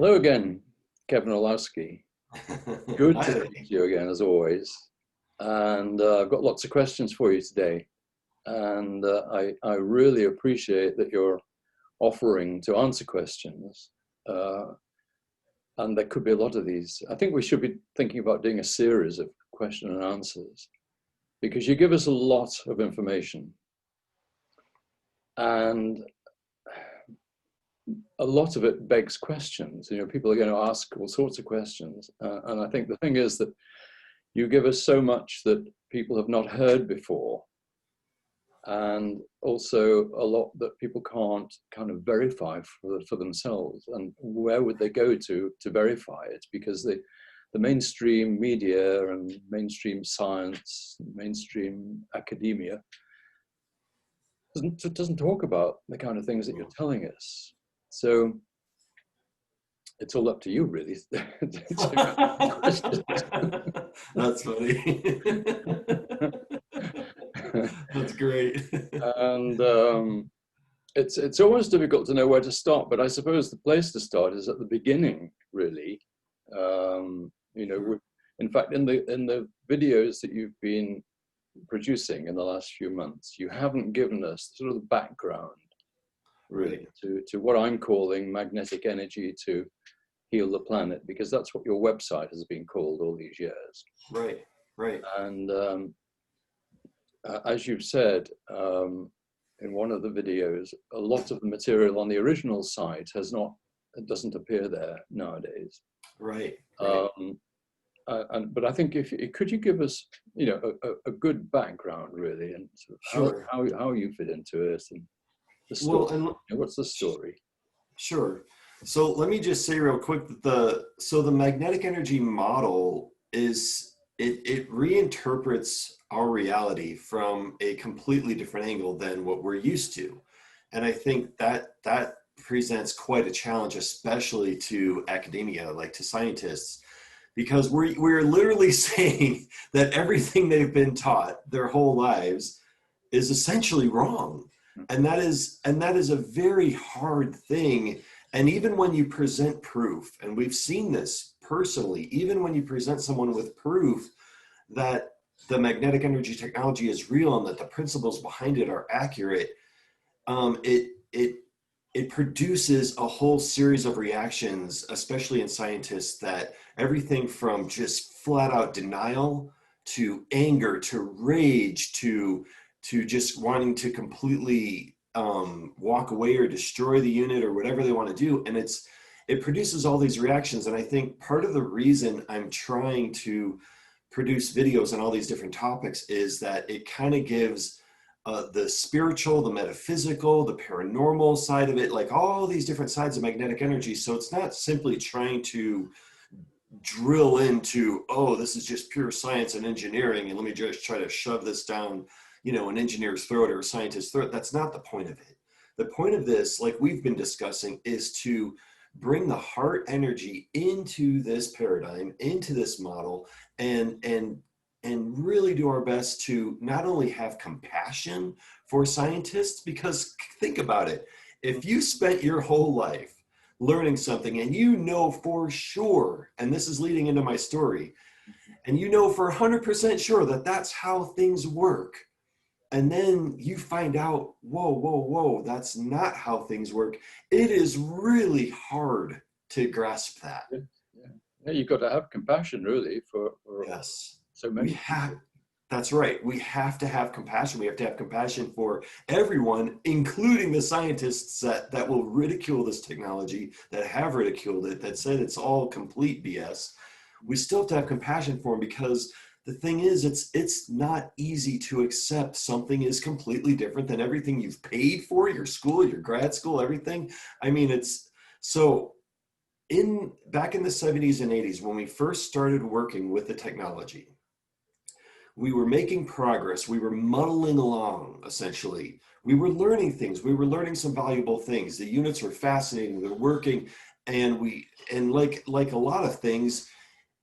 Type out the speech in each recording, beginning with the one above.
Hello again, Kevin Orlowski. Good to Hi. meet you again, as always. And I've got lots of questions for you today. And I really appreciate that you're offering to answer questions. Uh, and there could be a lot of these. I think we should be thinking about doing a series of question and answers because you give us a lot of information. And a lot of it begs questions. You know, people are going to ask all sorts of questions. And I think the thing is that you give us so much that people have not heard before, and also a lot that people can't kind of verify for themselves. And where would they go to verify it? Because the mainstream media and mainstream science, mainstream academia doesn't talk about the kind of things that you're telling us. So it's all up to you, really. That's funny. That's great. And it's always difficult to know where to start, but I suppose the place to start is at the beginning, really. You know, in fact, in the videos that you've been producing in the last few months, you haven't given us sort of the background, really, to what I'm calling magnetic energy to heal the planet, because that's what your website has been called all these years. Right, right. And as you've said in one of the videos, a lot of the material on the original site it doesn't appear there nowadays. Right, right. But I think could you give us, you know, a good background, really, and sort of Sure. how you fit into it and the story. Well, and You know, what's the story? sure. So let me just say real quick that the magnetic energy model is it reinterprets our reality from a completely different angle than what we're used to. And I think that presents quite a challenge, especially to academia, like to scientists, because we're literally saying that everything they've been taught their whole lives is essentially wrong. And that is a very hard thing. And even when you present proof, and we've seen this personally, even when you present someone with proof that the magnetic energy technology is real and that the principles behind it are accurate, it produces a whole series of reactions, especially in scientists, that everything from just flat out denial to anger to rage to just wanting to completely walk away or destroy the unit or whatever they want to do. And it produces all these reactions. And I think part of the reason I'm trying to produce videos on all these different topics is that it kind of gives the spiritual, the metaphysical, the paranormal side of it, like all these different sides of magnetic energy. So it's not simply trying to drill into, oh, this is just pure science and engineering, and let me just try to shove this down, you know, an engineer's throat or a scientist's throat. That's not the point of it. The point of this, like we've been discussing, is to bring the heart energy into this paradigm, into this model, and really do our best to not only have compassion for scientists, because think about it, if you spent your whole life learning something and you know for sure, and this is leading into my story, and you know for 100% sure that that's how things work, and then you find out, whoa, that's not how things work, it is really hard to grasp that. Yeah, you've got to have compassion, really, for Yes, so we many have. people. That's right. We have to have compassion. We have to have compassion for everyone, including the scientists that will ridicule this technology, that have ridiculed it, that said it's all complete BS. We still have to have compassion for them, because the thing is, it's not easy to accept something is completely different than everything you've paid for, your school, your grad school, everything. I mean, it's so back in the 70s and 80s, when we first started working with the technology, we were making progress. We were muddling along, essentially. We were learning things. We were learning some valuable things. The units were fascinating. They're working. And like a lot of things,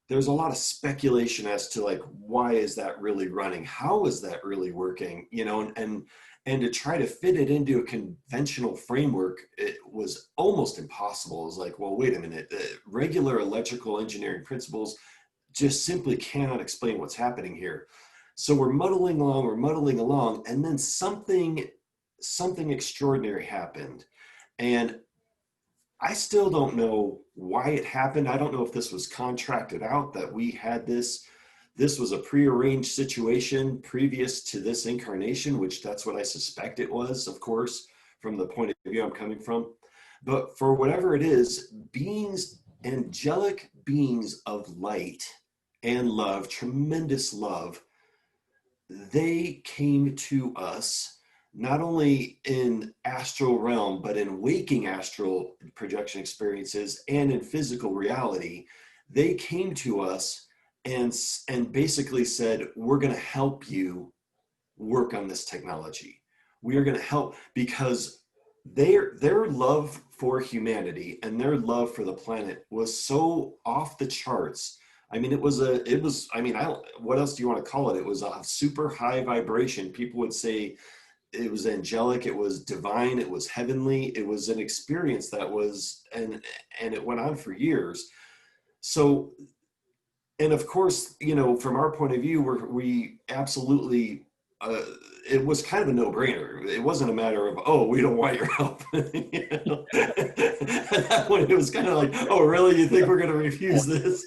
there's a lot of speculation as to like, why is that really running? How is that really working? You know, And to try to fit it into a conventional framework, it was almost impossible. It was like, well, wait a minute, regular electrical engineering principles just simply cannot explain what's happening here. So we're muddling along, and then something extraordinary happened. And I still don't know why it happened. I don't know if this was contracted out, that we had this. This was a prearranged situation previous to this incarnation, which that's what I suspect it was, of course, from the point of view I'm coming from. But for whatever it is, beings, angelic beings of light and love, tremendous love, they came to us not only in astral realm, but in waking astral projection experiences and in physical reality. They came to us and basically said, we're going to help you work on this technology. We are going to help, because their love for humanity and their love for the planet was so off the charts. I mean, what else do you want to call it? It was a super high vibration. People would say it was angelic, it was divine, it was heavenly. It was an experience that was, and it went on for years. So, and of course, from our point of view, we absolutely, it was kind of a no-brainer. It wasn't a matter of, oh, we don't want your help. At that point, it was kind of like, oh, really? You think we're going to refuse this?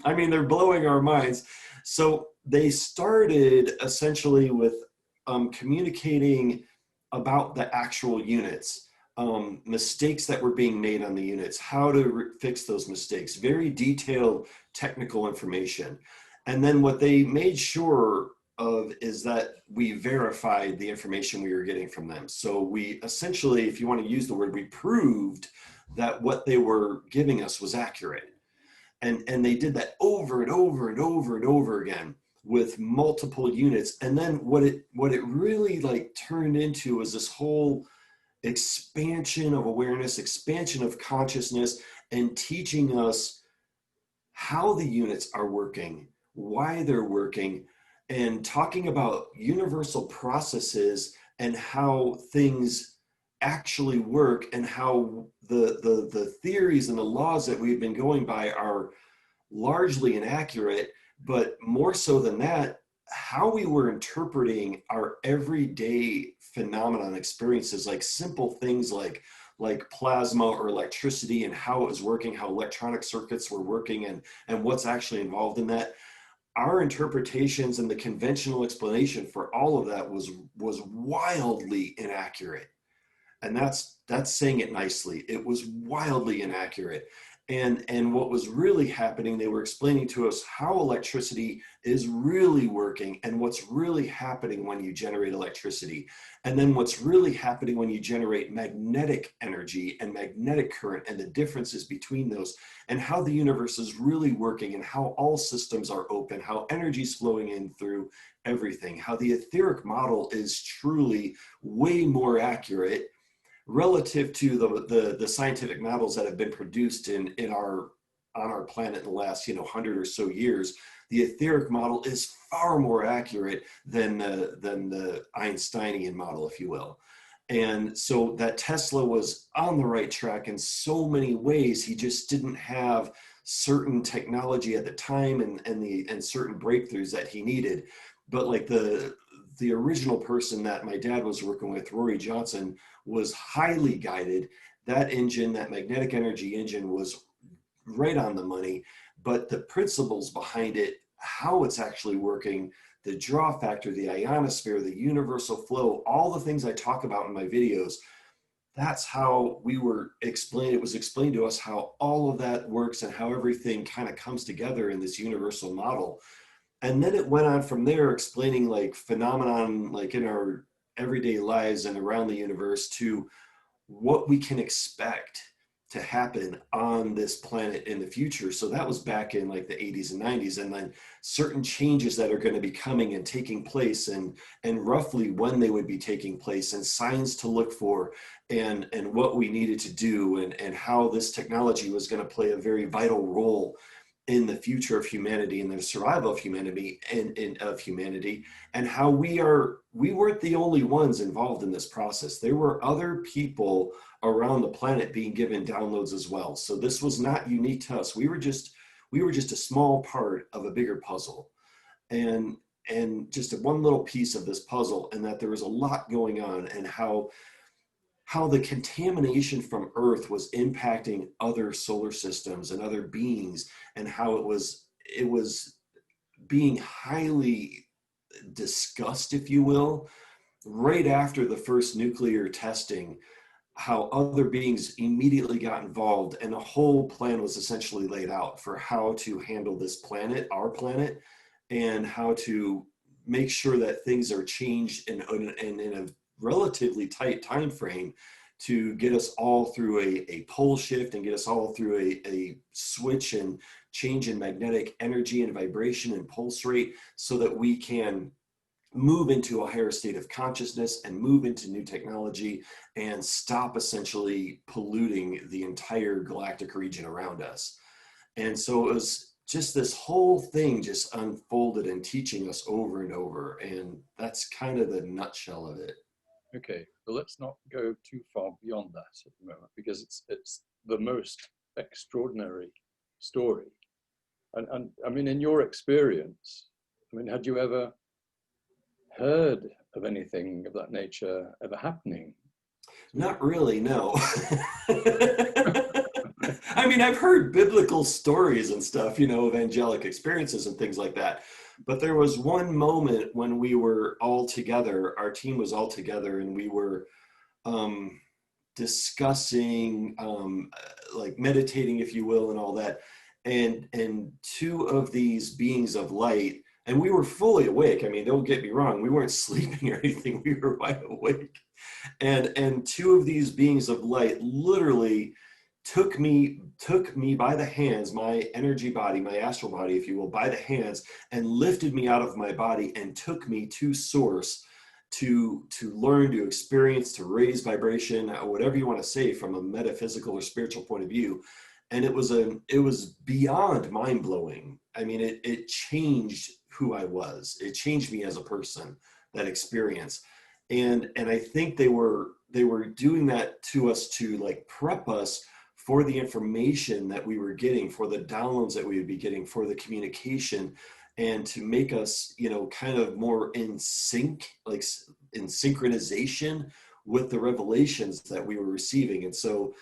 I mean, they're blowing our minds. So they started essentially with communicating about the actual units, mistakes that were being made on the units, how to fix those mistakes, very detailed technical information. And then what they made sure of is that we verified the information we were getting from them. So we essentially, if you want to use the word, we proved that what they were giving us was accurate. And they did that over and over and over and over again with multiple units. And then what it really like turned into was this whole expansion of awareness, expansion of consciousness, and teaching us how the units are working, why they're working, and talking about universal processes and how things actually work, and how the theories and the laws that we've been going by are largely inaccurate, but more so than that, how we were interpreting our everyday phenomenon experiences, like simple things like plasma or electricity, and how it was working, how electronic circuits were working, and what's actually involved in that. Our interpretations and the conventional explanation for all of that was wildly inaccurate. And that's saying it nicely. It was wildly inaccurate. And what was really happening, they were explaining to us how electricity is really working, and what's really happening when you generate electricity, and then what's really happening when you generate magnetic energy and magnetic current, and the differences between those, and how the universe is really working, and how all systems are open, how energy is flowing in through everything, how the etheric model is truly way more accurate relative to the scientific models that have been produced on our planet in the last 100 or so years. The etheric model is far more accurate than the Einsteinian model, if you will. And so that Tesla was on the right track in so many ways. He just didn't have certain technology at the time and certain breakthroughs that he needed. But like the original person that my dad was working with, Rory Johnson, was highly guided. That engine, that magnetic energy engine, was right on the money, but the principles behind it, how it's actually working, the draw factor, the ionosphere, the universal flow, all the things I talk about in my videos, that's how we were explained. It was explained to us how all of that works and how everything kind of comes together in this universal model. And then it went on from there, explaining like phenomenon, like in our everyday lives and around the universe, to what we can expect to happen on this planet in the future. So that was back in like the 80s and 90s, and then certain changes that are going to be coming and taking place, and roughly when they would be taking place, and signs to look for, and what we needed to do, and how this technology was going to play a very vital role in the future of humanity and the survival of humanity and how we weren't the only ones involved in this process. There were other people around the planet being given downloads as well. So this was not unique to us. We were just a small part of a bigger puzzle, and just one little piece of this puzzle, and that there was a lot going on, and how the contamination from Earth was impacting other solar systems and other beings, and how it was being highly discussed, if you will, right after the first nuclear testing, how other beings immediately got involved, and a whole plan was essentially laid out for how to handle this planet, our planet, and how to make sure that things are changed in a relatively tight time frame to get us all through a pole shift and get us all through a switch and change in magnetic energy and vibration and pulse rate, so that we can move into a higher state of consciousness and move into new technology and stop essentially polluting the entire galactic region around us. And so it was just this whole thing just unfolded and teaching us over and over. And that's kind of the nutshell of it. Okay, well, let's not go too far beyond that at the moment, because it's the most extraordinary story. And I mean, in your experience, I mean, had you ever heard of anything of that nature ever happening? Not really, no. I mean, I've heard biblical stories and stuff, of angelic experiences and things like that. But there was one moment when we were all together, our team was all together, and we were discussing, like meditating, if you will, and all that. And two of these beings of light, and we were fully awake. I mean, don't get me wrong, we weren't sleeping or anything. We were wide awake. And two of these beings of light literally took me by the hands, my energy body, my astral body, if you will, by the hands, and lifted me out of my body and took me to source to learn, to experience, to raise vibration, whatever you want to say from a metaphysical or spiritual point of view. And it was beyond mind-blowing. I mean, it changed who I was. It changed me as a person, that experience. And I think they were doing that to us to like prep us for the information that we were getting, for the downloads that we would be getting, for the communication, and to make us, kind of more in sync, like in synchronization with the revelations that we were receiving. And so,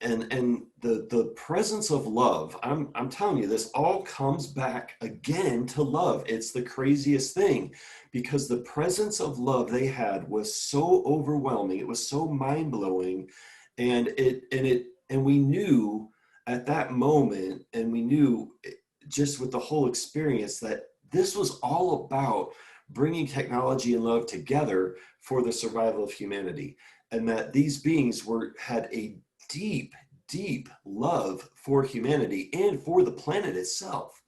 and the presence of love, I'm telling you, this all comes back again to love. It's the craziest thing, because the presence of love they had was so overwhelming. It was so mind-blowing. And we knew at that moment, and we knew just with the whole experience, that this was all about bringing technology and love together for the survival of humanity. And that these beings had a deep, deep love for humanity and for the planet itself,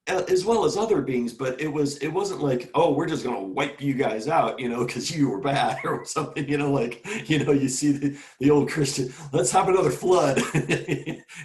as well as other beings. But it wasn't like, oh, we're just going to wipe you guys out, because you were bad or something, you see the old Christian, let's have another flood.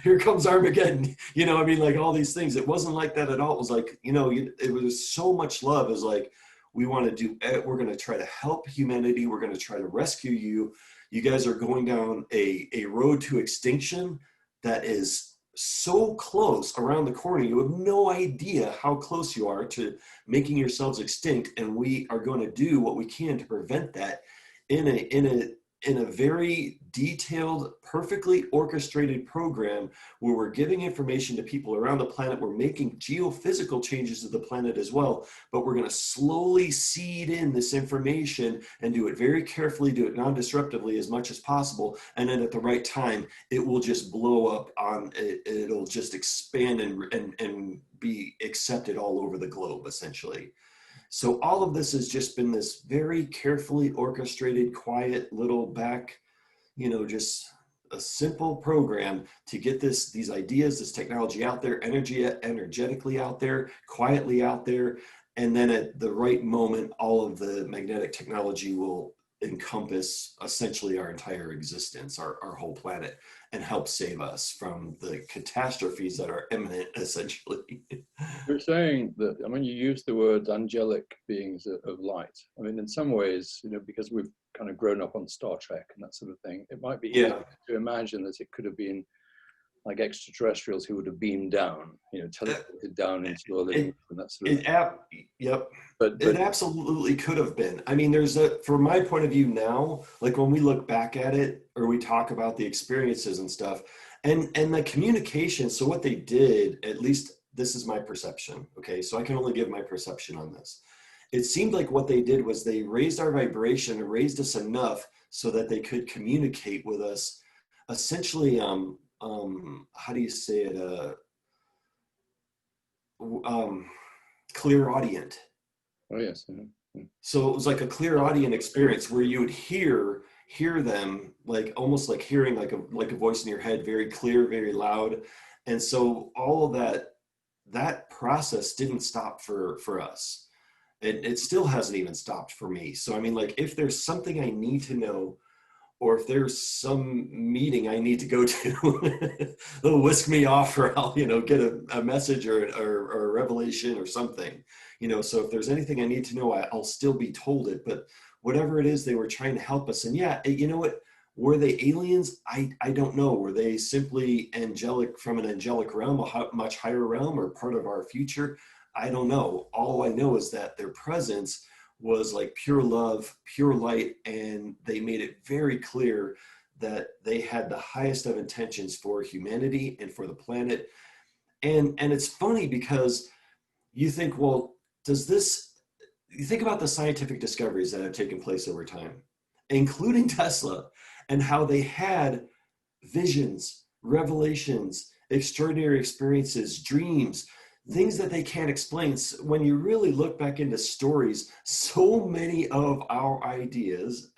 Here comes Armageddon, I mean, like all these things. It wasn't like that at all. It was like, it was so much love. It was like, we're going to try to help humanity. We're going to try to rescue you. You guys are going down a road to extinction that is so close around the corner. You have no idea how close you are to making yourselves extinct. And we are going to do what we can to prevent that in a very detailed, perfectly orchestrated program, where we're giving information to people around the planet. We're making geophysical changes to the planet as well, but we're going to slowly seed in this information and do it very carefully, do it non-disruptively as much as possible. And then at the right time, it will just blow up it'll just expand and be accepted all over the globe, essentially. So all of this has just been this very carefully orchestrated, quiet little back, just a simple program to get these ideas, this technology out there, energetically out there, quietly out there. And then at the right moment, all of the magnetic technology will encompass essentially our entire existence, our whole planet, and help save us from the catastrophes that are imminent, essentially. You're saying that, I mean, you use the words angelic beings of light. I mean, in some ways, you know, because we've kind of grown up on Star Trek and that sort of thing, it might be easy Yeah, to imagine that it could have been like extraterrestrials who would have beamed down, you know, teleported down into your living it room and that sort of it thing. yep. But It absolutely could have been. I mean, from my point of view now, like when we look back at it or we talk about the experiences and stuff, and the communication. So what they did, at least this is my perception. Okay, so I can only give my perception on this. It seemed like what they did was they raised our vibration and raised us enough so that they could communicate with us. Essentially, how do you say it? Um, clear audient. oh yes, yeah. So it was like a clear audience experience where you would hear them, like almost like hearing like a voice in your head, very clear, very loud. And so all of that process didn't stop for us. It still hasn't even stopped for me. So I mean, like if there's something I need to know, or if there's some meeting I need to go to, they'll whisk me off, or I'll, get a message or a revelation or something, so if there's anything I need to know, I'll still be told it. But whatever it is, they were trying to help us. And yeah, you know what? Were they aliens? I don't know. Were they simply angelic from an angelic realm, a much higher realm, or part of our future? I don't know. All I know is that their presence was like pure love, pure light, and they made it very clear that they had the highest of intentions for humanity and for the planet. And it's funny because you think, well, you think about the scientific discoveries that have taken place over time, including Tesla, and how they had visions, revelations, extraordinary experiences, dreams, things that they can't explain. So when you really look back into stories, so many of our ideas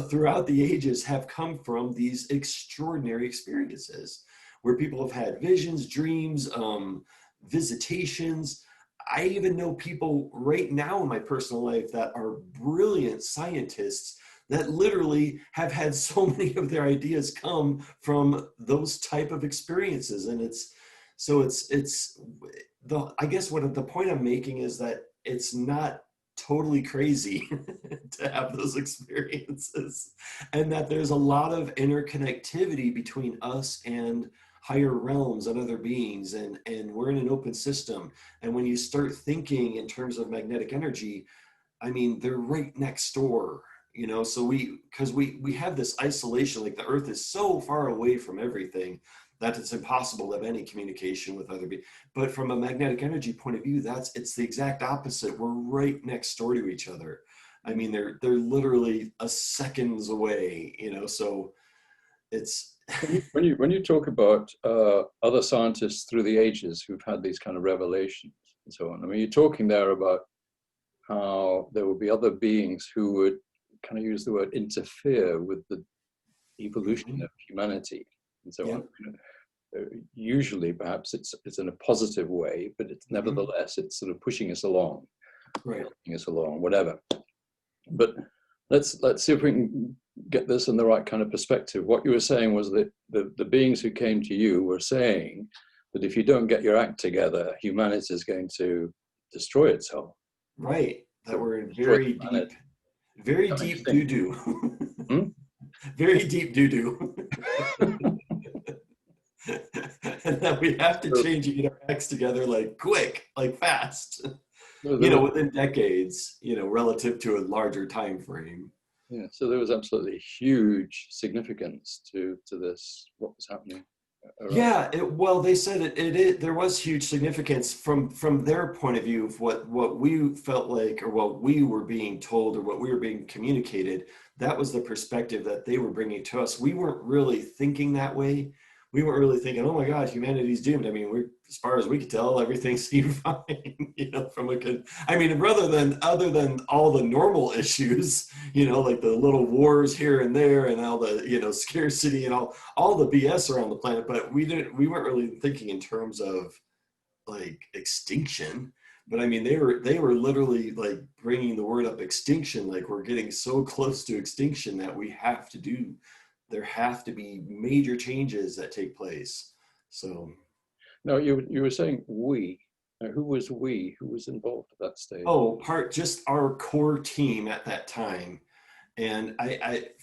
throughout the ages have come from these extraordinary experiences where people have had visions, dreams, visitations. I even know people right now in my personal life that are brilliant scientists that literally have had so many of their ideas come from those type of experiences. And it's the, I guess what the point I'm making is that it's not totally crazy to have those experiences, and that there's a lot of interconnectivity between us and higher realms and other beings, and we're in an open system. And when you start thinking in terms of magnetic energy, I mean, they're right next door, so because we have this isolation, like the earth is so far away from everything that it's impossible to have any communication with other beings. But from a magnetic energy point of view, it's the exact opposite. We're right next door to each other. I mean, they're literally a seconds away, so it's When you talk about other scientists through the ages who've had these kind of revelations and so on, I mean, you're talking there about how there will be other beings who would kind of use the word interfere with the evolution of humanity and so yeah. on. Usually, perhaps it's in a positive way, but it's nevertheless it's sort of pushing us along, Right. helping us along, whatever. But let's see if we can get this in the right kind of perspective. What you were saying was that the beings who came to you were saying that if you don't get your act together, humanity is going to destroy itself. Right. That we're in Destroy the planet. very That makes deep sense. doo-doo. Hmm? Very deep doo-doo. And that we have to change and get our acts together like quick, like fast, within decades, relative to a larger time frame. Yeah, so there was absolutely huge significance to this, what was happening around. Yeah, well, they said there was huge significance from their point of view of what we felt like, or what we were being told, or what we were being communicated. That was the perspective that they were bringing to us. We weren't really thinking that way. We weren't really thinking, oh my God, humanity's doomed. I mean, as far as we could tell, everything seemed fine, other than all the normal issues, like the little wars here and there and all the, scarcity and all the BS around the planet. But we weren't really thinking in terms of like extinction. But I mean, they were literally like bringing the word up extinction, like we're getting so close to extinction that there have to be major changes that take place. So, No, you were saying we. Now, who was we? Who was involved at that stage? oh, just our core team at that time. And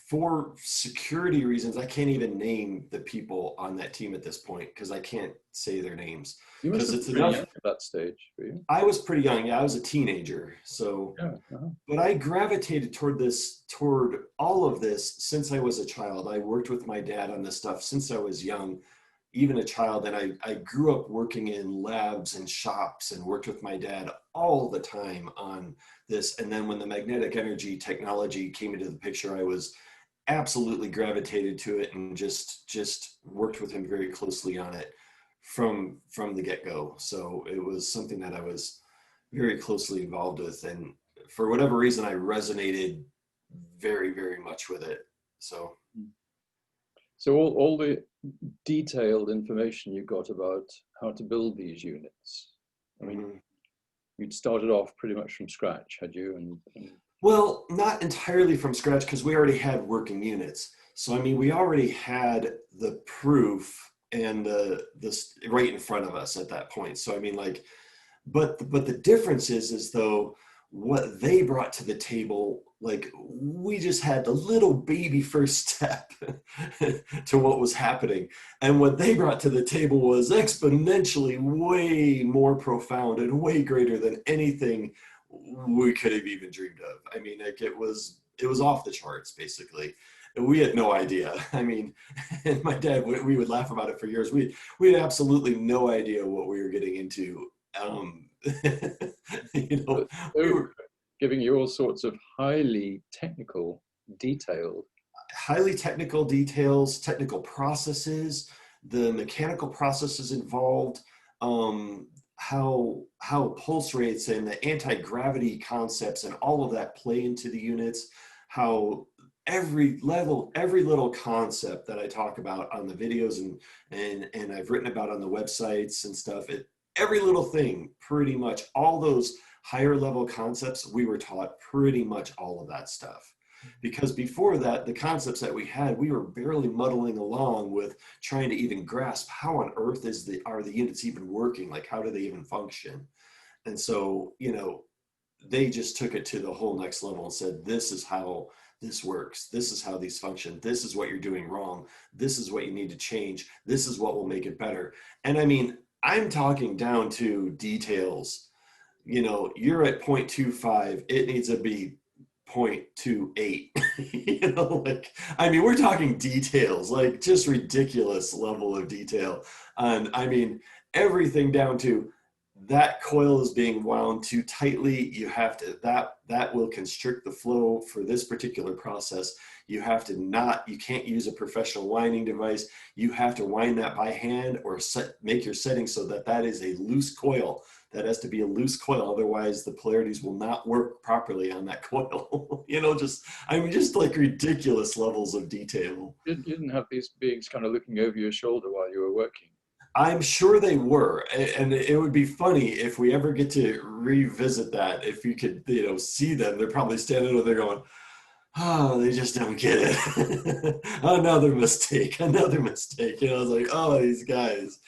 for security reasons, I can't even name the people on that team at this point because I can't say their names You must because have it's been pretty young enough. at that stage, were you? I was pretty young. Yeah, I was a teenager. So, Yeah. Uh-huh. but I gravitated toward all of this since I was a child. I worked with my dad on this stuff since I was young, even a child. And I grew up working in labs and shops and worked with my dad all the time on this. And then when the magnetic energy technology came into the picture, I was absolutely gravitated to it and just worked with him very closely on it from the get-go. So it was something that I was very closely involved with, and for whatever reason I resonated very, very much with it. So So all the detailed information you got about how to build these units. I mean, mhm. you'd started off pretty much from scratch, had you? And Well, not entirely from scratch because we already had working units. So I mean, we already had the proof and the this right in front of us at that point. So I mean, like, but the difference is though what they brought to the table, like we just had the little baby first step to what was happening, and what they brought to the table was exponentially way more profound and way greater than anything we could have even dreamed of. I mean, like it was off the charts basically. We had no idea. I mean, and my dad, we would laugh about it for years. We had absolutely no idea what we were getting into. Um, you know, but they we were were giving you all sorts of highly technical, detailed. highly technical details, technical processes, the mechanical processes involved, how pulse rates and the anti-gravity concepts and all of that play into the units, how every level, every little concept that I talk about on the videos and I've written about on the websites and stuff, every little thing, pretty much all those higher level concepts, we were taught pretty much all of that stuff. Because before that, the concepts that we had, we were barely muddling along with trying to even grasp how on earth are the units even working? Like, how do they even function? And so, they just took it to the whole next level and said, this is how this works. This is how these function. This is what you're doing wrong. This is what you need to change. This is what will make it better. And I mean, I'm talking down to details. You're at 0.25, it needs to be 0.28. Like, I mean, we're talking details, like just ridiculous level of detail. And I mean, everything down to that coil is being wound too tightly. You have to, that will constrict the flow for this particular process. You can't use a professional winding device. You have to wind that by hand or make your setting so that that is a loose coil. That has to be a loose coil. Otherwise the polarities will not work properly on that coil. Just like ridiculous levels of detail. You didn't have these beings kind of looking over your shoulder while you were working. I'm sure they were, and it would be funny if we ever get to revisit that. If you could, see them, they're probably standing over there going, "Oh, they just don't get it." Another mistake, another mistake. I was like, "Oh, these guys."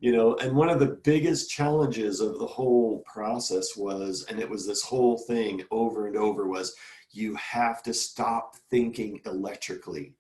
And one of the biggest challenges of the whole process was, and it was this whole thing over and over, was you have to stop thinking electrically.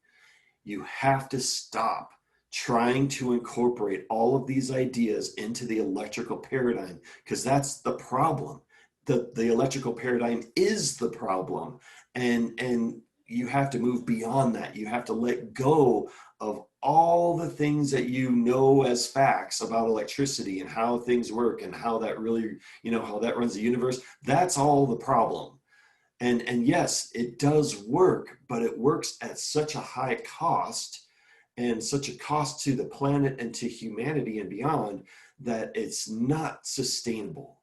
You have to stop trying to incorporate all of these ideas into the electrical paradigm, because that's the problem. The electrical paradigm is the problem. And you have to move beyond that. You have to let go of all the things that you know as facts about electricity and how things work and how that really, how that runs the universe. That's all the problem. And yes, it does work, but it works at such a high cost and such a cost to the planet and to humanity and beyond that it's not sustainable.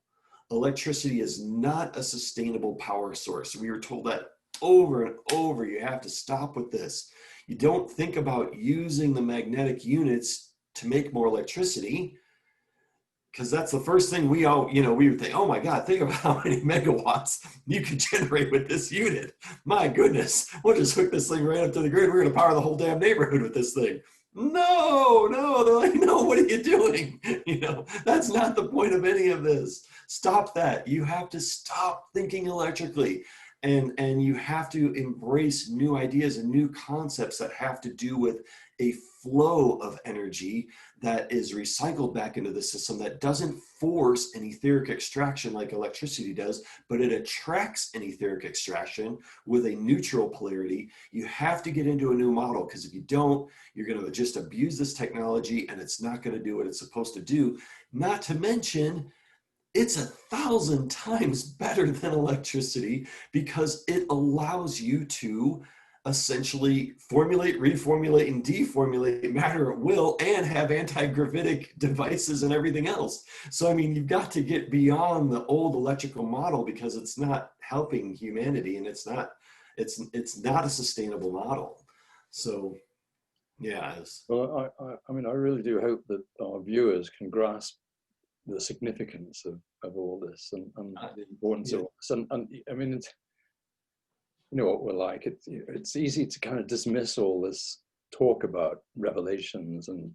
Electricity is not a sustainable power source. We were told that over and over. You have to stop with this. You don't think about using the magnetic units to make more electricity, because that's the first thing we all, we would think, oh my God, think about how many megawatts you could generate with this unit. My goodness, we'll just hook this thing right up to the grid. We're going to power the whole damn neighborhood with this thing. No, they're like, no, what are you doing? That's not the point of any of this. Stop that. You have to stop thinking electrically. And you have to embrace new ideas and new concepts that have to do with a flow of energy that is recycled back into the system, that doesn't force an etheric extraction like electricity does, but it attracts an etheric extraction with a neutral polarity. You have to get into a new model, because if you don't, you're going to just abuse this technology and it's not going to do what it's supposed to do. Not to mention, it's 1,000 times better than electricity, because it allows you to essentially formulate, reformulate, and deformulate matter at will, and have anti-gravitic devices and everything else. So, I mean, you've got to get beyond the old electrical model, because it's not helping humanity, and it's not a sustainable model. So, yeah. Well, I mean, I really do hope that our viewers can grasp the significance of all this, and the importance of all this. And I mean, it's, you know what we're like. It's easy to kind of dismiss all this talk about revelations and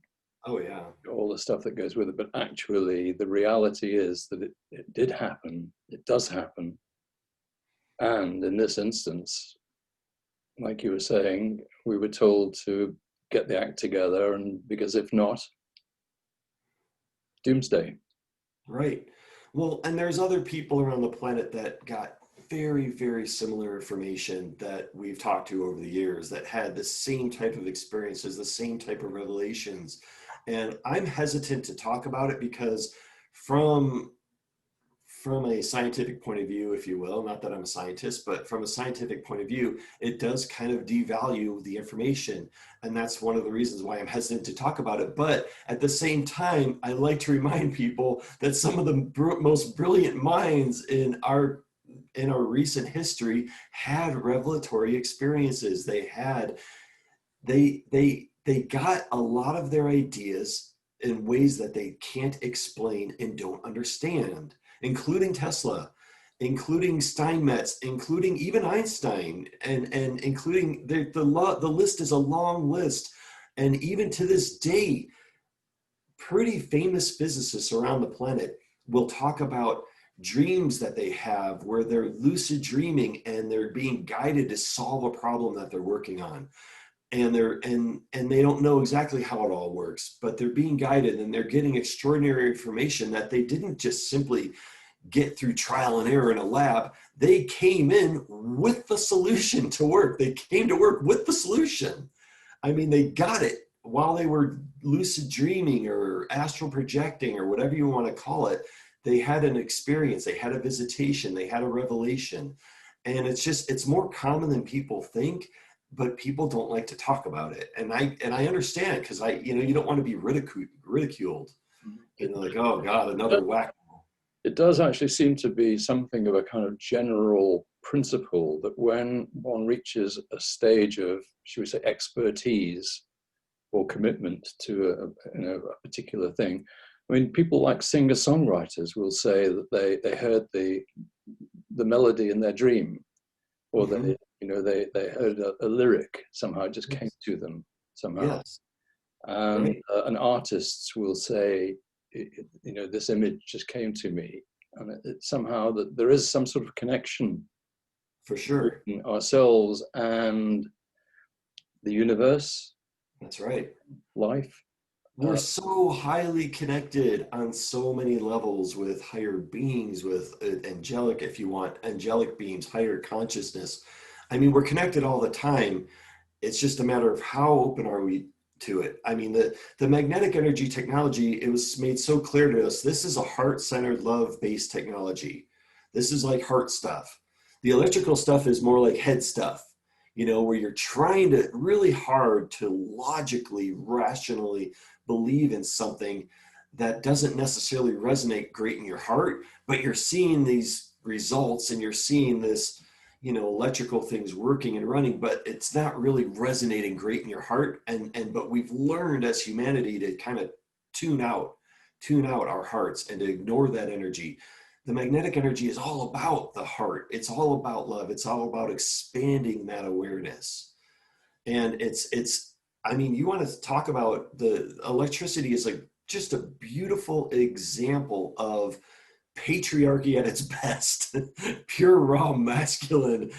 all the stuff that goes with it. But actually, the reality is that it did happen. It does happen. And in this instance, like you were saying, we were told to get the act together, and because if not, doomsday. Right. Well, and there's other people around the planet that got very, very similar information that we've talked to over the years, that had the same type of experiences, the same type of revelations. And I'm hesitant to talk about it, because from a scientific point of view, if you will, not that I'm a scientist, but from a scientific point of view, it does kind of devalue the information. And that's one of the reasons why I'm hesitant to talk about it. But at the same time, I like to remind people that some of the most brilliant minds in our recent history had revelatory experiences. They got a lot of their ideas in ways that they can't explain and don't understand, including Tesla, including Steinmetz, including even Einstein, and including the list is a long list. And even to this day, pretty famous physicists around the planet will talk about dreams that they have where they're lucid dreaming and they're being guided to solve a problem that they're working on. And they don't know exactly how it all works, but they're being guided, and they're getting extraordinary information that they didn't just simply get through trial and error in a lab. They came in with the solution to work. They came to work with the solution. I mean, they got it while they were lucid dreaming or astral projecting or whatever you want to call it. They had an experience, they had a visitation, they had a revelation. And it's more common than people think, but people don't like to talk about it. And I understand, because you don't want to be ridiculed. And like, oh God, another whack. It does actually seem to be something of a kind of general principle that when one reaches a stage of, should we say, expertise or commitment to a particular thing. I mean, people like singer-songwriters will say that they heard the melody in their dream, or they heard a lyric somehow, it just came to them somehow. Yes. And Right. and artists will say, this image just came to me, and it somehow that there is some sort of connection For sure. between ourselves and the universe, That's right. life. We're so highly connected on so many levels with higher beings, with angelic, if you want, angelic beings, higher consciousness. I mean, we're connected all the time. It's just a matter of how open are we to it. I mean, the magnetic energy technology, it was made so clear to us, this is a heart-centered, love-based technology. This is like heart stuff. The electrical stuff is more like head stuff, where you're trying to really hard to logically, rationally believe in something that doesn't necessarily resonate great in your heart, but you're seeing these results and you're seeing this, electrical things working and running, but it's not really resonating great in your heart. But we've learned as humanity to kind of tune out tune out our hearts and to ignore that energy. The magnetic energy is all about the heart. It's all about love. It's all about expanding that awareness. And I mean, you want to talk about the electricity is like just a beautiful example of patriarchy at its best. Pure raw masculine,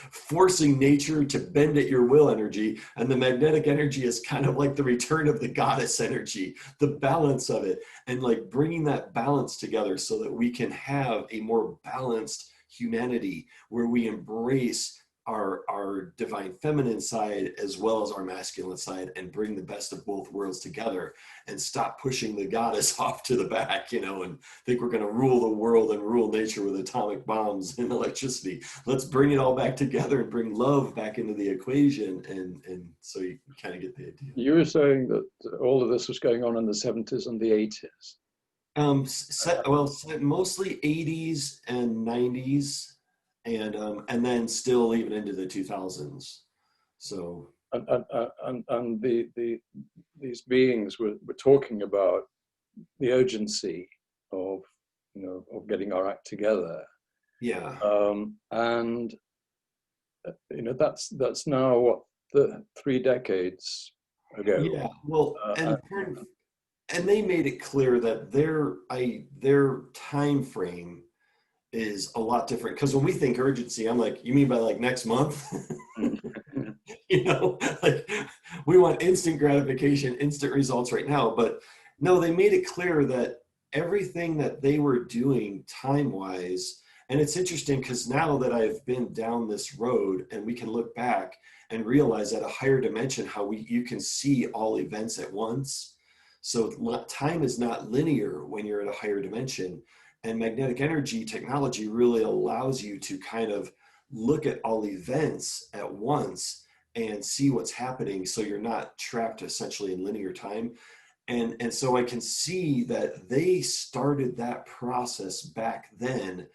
forcing nature to bend at your will energy. And the magnetic energy is kind of like the return of the goddess energy, the balance of it, and like bringing that balance together so that we can have a more balanced humanity where we embrace our divine feminine side as well as our masculine side and bring the best of both worlds together and stop pushing the goddess off to the back, and think we're going to rule the world and rule nature with atomic bombs and electricity. Let's bring it all back together and bring love back into the equation. And so you kind of get the idea. You were saying that all of this was going on in the 70s and the 80s. Mostly 80s and 90s, and then still even into the 2000s. So and these beings were talking about the urgency of of getting our act together. yeah, And that's now what, the 3 decades ago. yeah. Well, Uh, and they made it clear that their time frame is a lot different, because when we think urgency, I'm like, you mean by like next month? Like we want instant gratification, instant results right now. But no, they made it clear that everything that they were doing time wise, and it's interesting because now that I've been down this road and we can look back and realize at a higher dimension how you can see all events at once. So time is not linear when you're at a higher dimension, and magnetic energy technology really allows you to kind of look at all events at once and see what's happening, so you're not trapped essentially in linear time. And so I can see that they started that process back then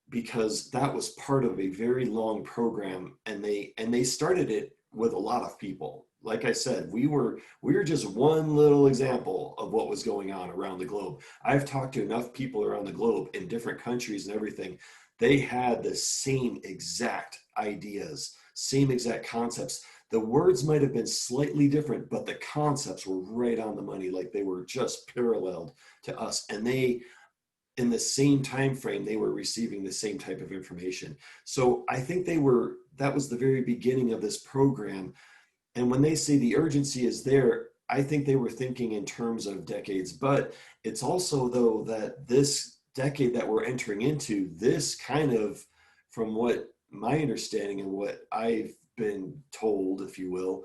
because that was part of a very long program, and they started it with a lot of people. Like I said, we were just one little example of what was going on around the globe. I've talked to enough people around the globe in different countries and everything. They had the same exact ideas, same exact concepts. The words might have been slightly different, but the concepts were right on the money. Like they were just paralleled to us. And they, in the same time frame, they were receiving the same type of information. So I think that was the very beginning of this program. And when they say the urgency is there, I think they were thinking in terms of decades. But it's also, though, that this decade that we're entering into, this kind of, from what my understanding and what I've been told, if you will,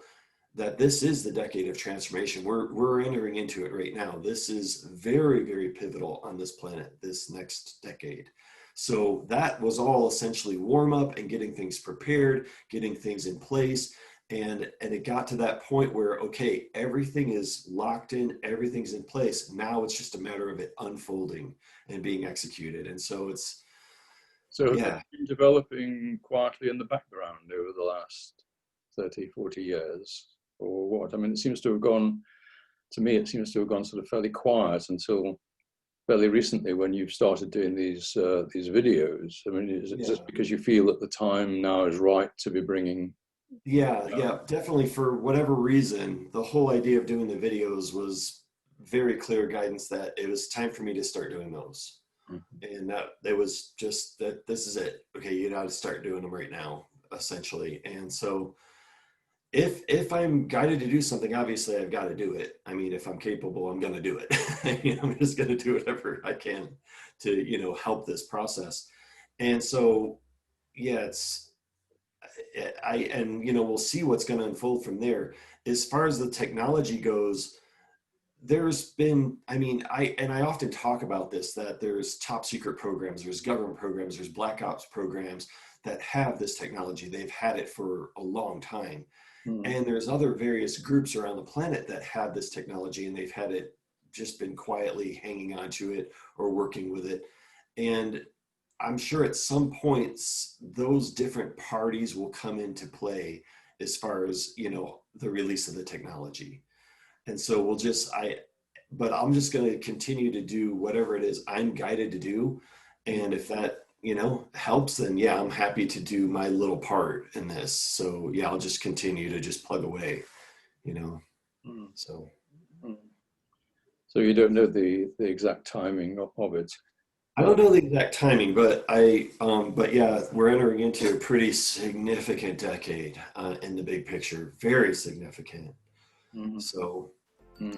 that this is the decade of transformation. We're entering into it right now. This is very, very pivotal on this planet, this next decade. So that was all essentially warm up and getting things prepared, getting things in place. And it got to that point where, okay, everything is locked in, everything's in place. Now it's just a matter of it unfolding and being executed. And so it's, so it's yeah, been developing quietly in the background over the last 30, 40 years, or what? I mean, it seems to have gone, to me, it seems to have gone sort of fairly quiet until fairly recently when you've started doing these videos. I mean, is it yeah. just because you feel that the time now is right to be bringing? Yeah, definitely. For whatever reason, the whole idea of doing the videos was very clear guidance that it was time for me to start doing those. Mhm. And that it was just that this is it. Okay, you got to start doing them right now, essentially. And so if I'm guided to do something, obviously I've got to do it. I mean, if I'm capable, I'm going to do it. I'm just going to do whatever I can to, help this process. And so, yeah, we'll see what's going to unfold from there. As far as the technology goes, there's been, I often talk about this, that there's top secret programs, there's government programs, there's black ops programs that have this technology. They've had it for a long time. Mm. And there's other various groups around the planet that have this technology, and they've had it, just been quietly hanging on to it or working with it. And I'm sure at some points those different parties will come into play as far as, the release of the technology. And so but I'm just going to continue to do whatever it is I'm guided to do. And if that, helps, then yeah, I'm happy to do my little part in this. So yeah, I'll just continue to just plug away, you know, Mm. so. Mm. So you don't know the exact timing of it, I don't but know the exact timing, but but yeah, we're entering into a pretty significant decade in the big picture, very significant. mm, So mm.